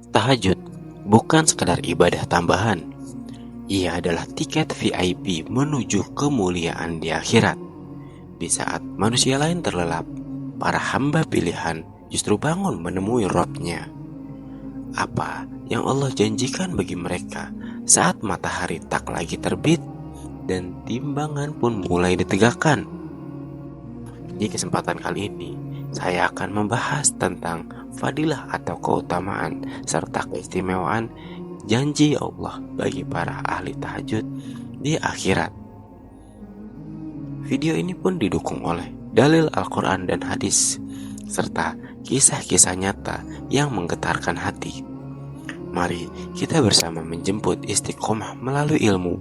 Tahajud bukan sekadar ibadah tambahan. Ia adalah tiket VIP menuju kemuliaan di akhirat. Di saat manusia lain terlelap, para hamba pilihan justru bangun menemui Rabb-Nya. Apa yang Allah janjikan bagi mereka saat matahari tak lagi terbit dan timbangan pun mulai ditegakkan? Di kesempatan kali ini, saya akan membahas tentang fadilah atau keutamaan serta keistimewaan janji Allah bagi para ahli tahajud di akhirat. Video ini pun didukung oleh dalil Al-Quran dan hadis, serta kisah-kisah nyata yang menggetarkan hati. Mari kita bersama menjemput istiqomah melalui ilmu.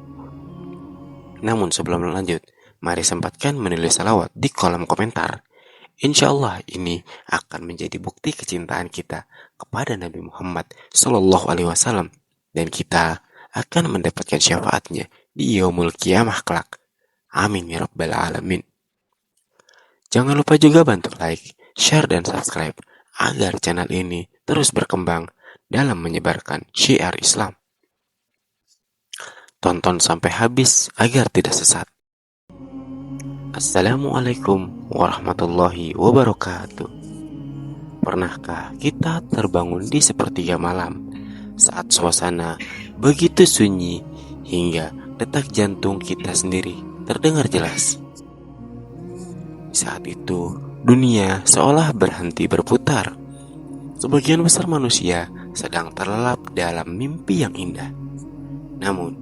Namun sebelum lanjut, mari sempatkan menulis salawat di kolom komentar. Insya Allah ini akan menjadi bukti kecintaan kita kepada Nabi Muhammad Sallallahu Alaihi Wasallam, dan kita akan mendapatkan syafaatnya di yaumul kiamah kelak. Amin ya rabbal alamin. Jangan lupa juga bantu like, share, dan subscribe agar channel ini terus berkembang dalam menyebarkan syiar Islam. Tonton sampai habis agar tidak sesat. Assalamualaikum warahmatullahi wabarakatuh. Pernahkah kita terbangun di sepertiga malam saat suasana begitu sunyi hingga detak jantung kita sendiri terdengar jelas? Saat itu, dunia seolah berhenti berputar. Sebagian besar manusia sedang terlelap dalam mimpi yang indah. Namun,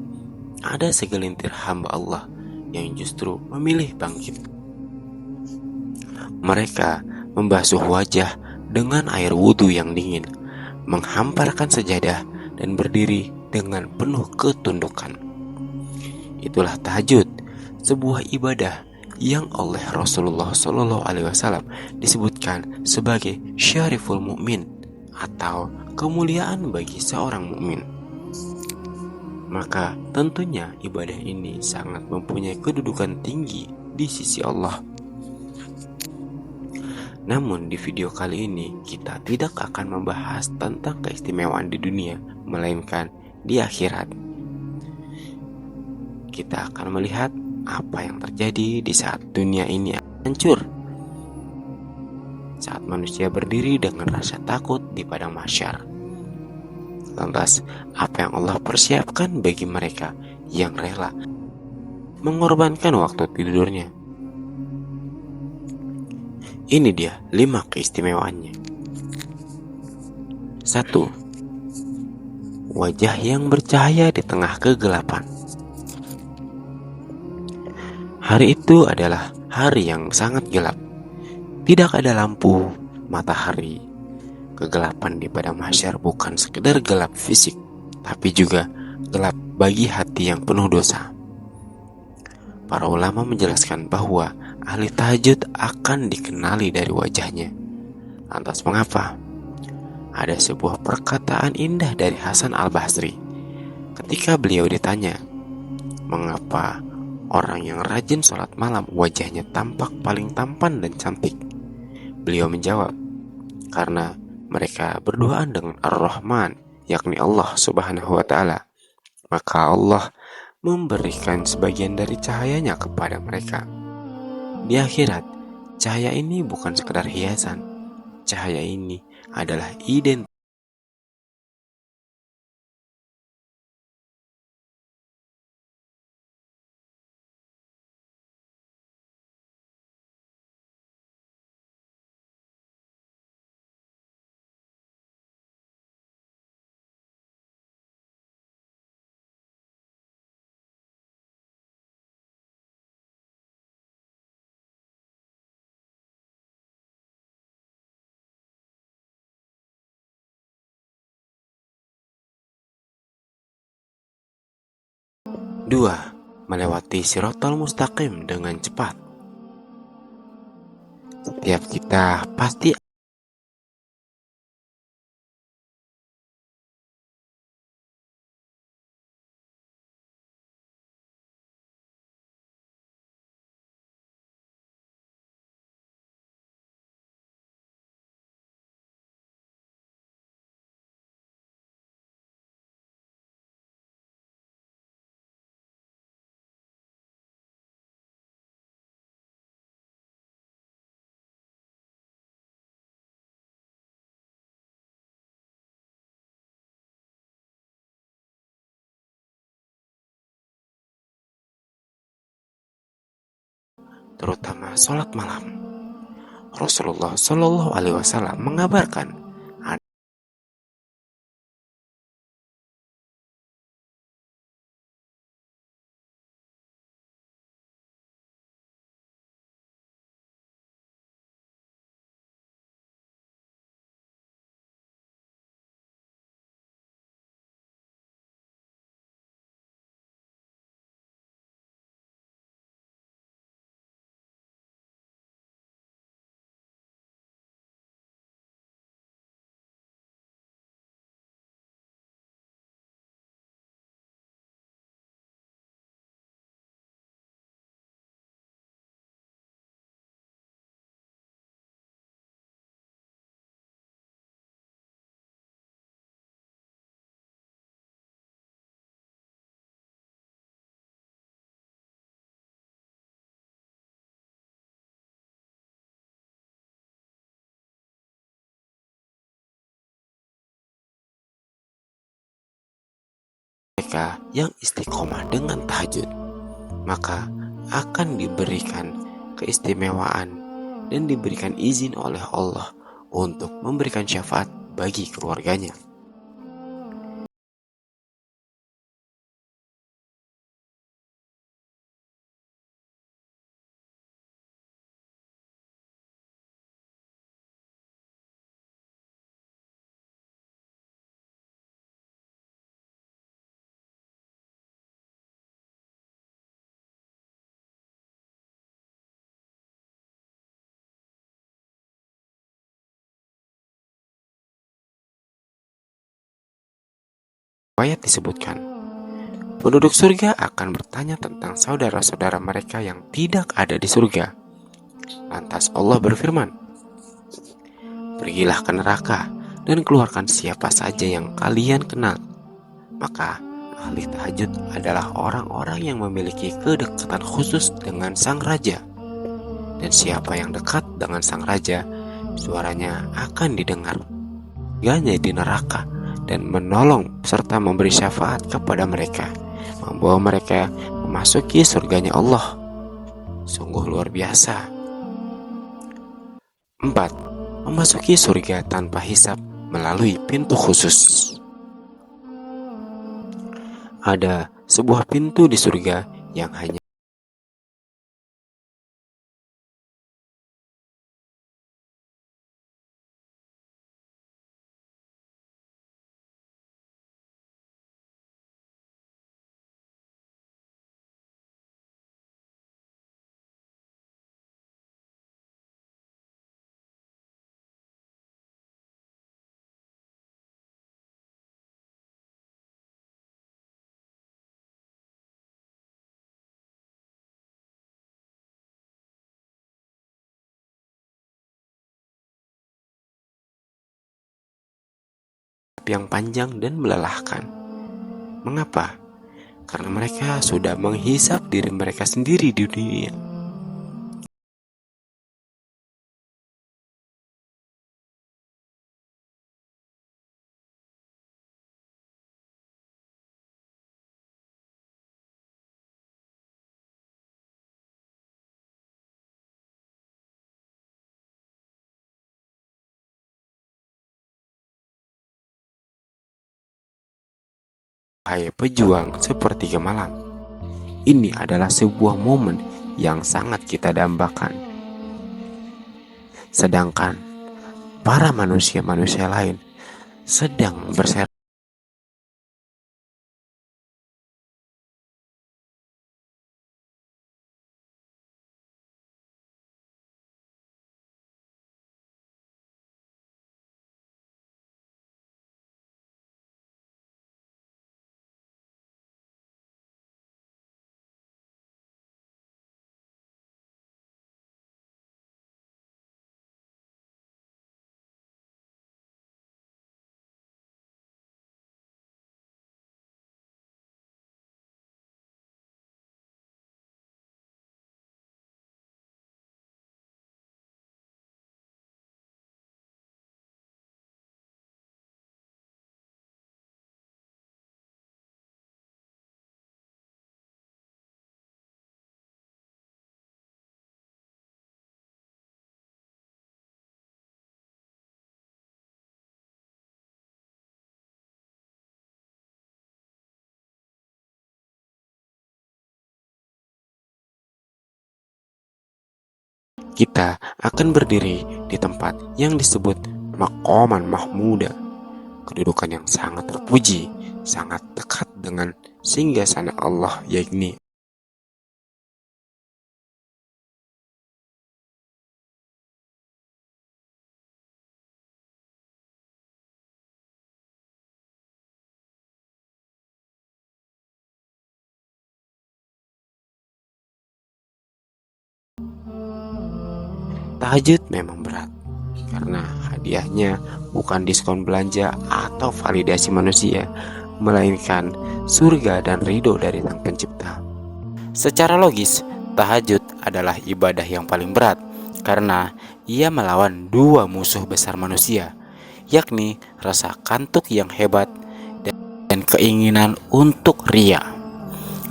ada segelintir hamba Allah yang justru memilih bangkit. Mereka membasuh wajah dengan air wudhu yang dingin, menghamparkan sajadah, dan berdiri dengan penuh ketundukan. Itulah tahajud, sebuah ibadah yang oleh Rasulullah Shallallahu Alaihi Wasallam disebutkan sebagai syariful mukmin atau kemuliaan bagi seorang mukmin. Maka tentunya ibadah ini sangat mempunyai kedudukan tinggi di sisi Allah. Namun di video kali ini kita tidak akan membahas tentang keistimewaan di dunia, melainkan di akhirat. Kita akan melihat apa yang terjadi di saat dunia ini hancur, saat manusia berdiri dengan rasa takut di padang mahsyar. Lantas, apa yang Allah persiapkan bagi mereka yang rela mengorbankan waktu tidurnya? Ini dia 5 keistimewaannya. 1. Wajah yang bercahaya di tengah kegelapan. Hari itu adalah hari yang sangat gelap. Tidak ada lampu, matahari. Kegelapan di padang mahsyar bukan sekedar gelap fisik, tapi juga gelap bagi hati yang penuh dosa. Para ulama menjelaskan bahwa ahli tahajud akan dikenali dari wajahnya. Lantas mengapa? Ada sebuah perkataan indah dari Hasan al-Basri. Ketika beliau ditanya, mengapa orang yang rajin sholat malam wajahnya tampak paling tampan dan cantik? Beliau menjawab, karena mereka berduaan dengan Ar-Rahman, yakni Allah Subhanahu wa Ta'ala. Maka Allah memberikan sebagian dari cahayanya kepada mereka. Di akhirat, cahaya ini bukan sekedar hiasan. Cahaya ini adalah identitas. 2. Melewati Shiratal Mustaqim dengan cepat. Setiap kita pasti terutama sholat malam. Rasulullah Shallallahu Alaihi Wasallam mengabarkan mereka yang istiqomah dengan tahajud, maka akan diberikan keistimewaan dan diberikan izin oleh Allah untuk memberikan syafaat bagi keluarganya. Ayat disebutkan, penduduk surga akan bertanya tentang saudara-saudara mereka yang tidak ada di surga. Lantas Allah berfirman, pergilah ke neraka dan keluarkan siapa saja yang kalian kenal. Maka ahli tahajud adalah orang-orang yang memiliki kedekatan khusus dengan sang raja. Dan siapa yang dekat dengan sang raja, suaranya akan didengar. Ganya di neraka dan menolong serta memberi syafaat kepada mereka, membawa mereka memasuki surganya Allah. Sungguh luar biasa. 4. Memasuki surga tanpa hisab melalui pintu khusus. Ada sebuah pintu di surga yang hanya yang panjang dan melelahkan. Mengapa? Karena mereka sudah menghisap diri mereka sendiri di dunia. Hai pejuang sepertiga malam, ini adalah sebuah momen yang sangat kita dambakan. Sedangkan para manusia-manusia lain sedang berseri kita akan berdiri di tempat yang disebut Maqaman Mahmuda, kedudukan yang sangat terpuji, sangat dekat dengan singgasana Allah, yakni tahajud. Memang berat karena hadiahnya bukan diskon belanja atau validasi manusia, melainkan surga dan ridho dari Sang Pencipta. Secara logis, tahajud adalah ibadah yang paling berat karena ia melawan dua musuh besar manusia, yakni rasa kantuk yang hebat dan keinginan untuk ria.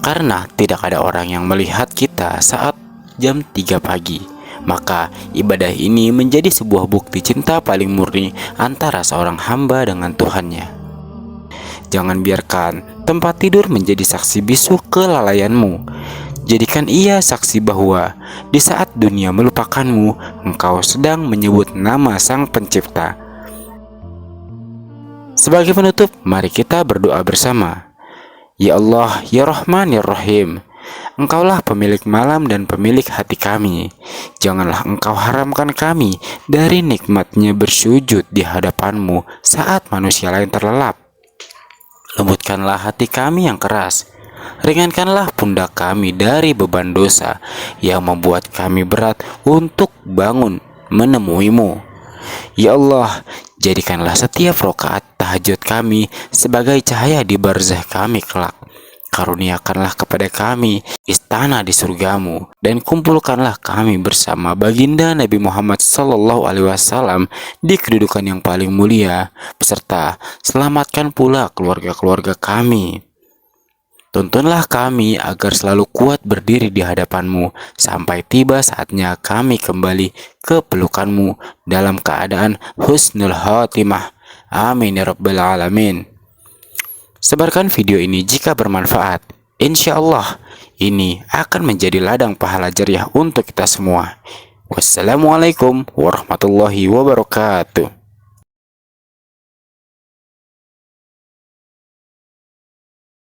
Karena tidak ada orang yang melihat kita saat jam 3 pagi, maka ibadah ini menjadi sebuah bukti cinta paling murni antara seorang hamba dengan Tuhannya. Jangan biarkan tempat tidur menjadi saksi bisu kelalaianmu. Jadikan ia saksi bahwa di saat dunia melupakanmu, engkau sedang menyebut nama Sang Pencipta. Sebagai penutup, mari kita berdoa bersama. Ya Allah, ya Rahman, ya Rahim, Engkaulah pemilik malam dan pemilik hati kami. Janganlah Engkau haramkan kami dari nikmatnya bersujud di hadapan-Mu saat manusia lain terlelap. Lembutkanlah hati kami yang keras. Ringankanlah pundak kami dari beban dosa yang membuat kami berat untuk bangun menemui-Mu. Ya Allah, jadikanlah setiap rakaat tahajud kami sebagai cahaya di barzah kami kelak. Karuniakanlah kepada kami istana di surgamu dan kumpulkanlah kami bersama baginda Nabi Muhammad SAW di kedudukan yang paling mulia, beserta selamatkan pula keluarga-keluarga kami. Tuntunlah kami agar selalu kuat berdiri di hadapan-Mu sampai tiba saatnya kami kembali ke pelukan-Mu dalam keadaan husnul khatimah. Amin ya rabbal alamin. Sebarkan video ini jika bermanfaat. Insya Allah ini akan menjadi ladang pahala jariah untuk kita semua. Wassalamualaikum warahmatullahi wabarakatuh.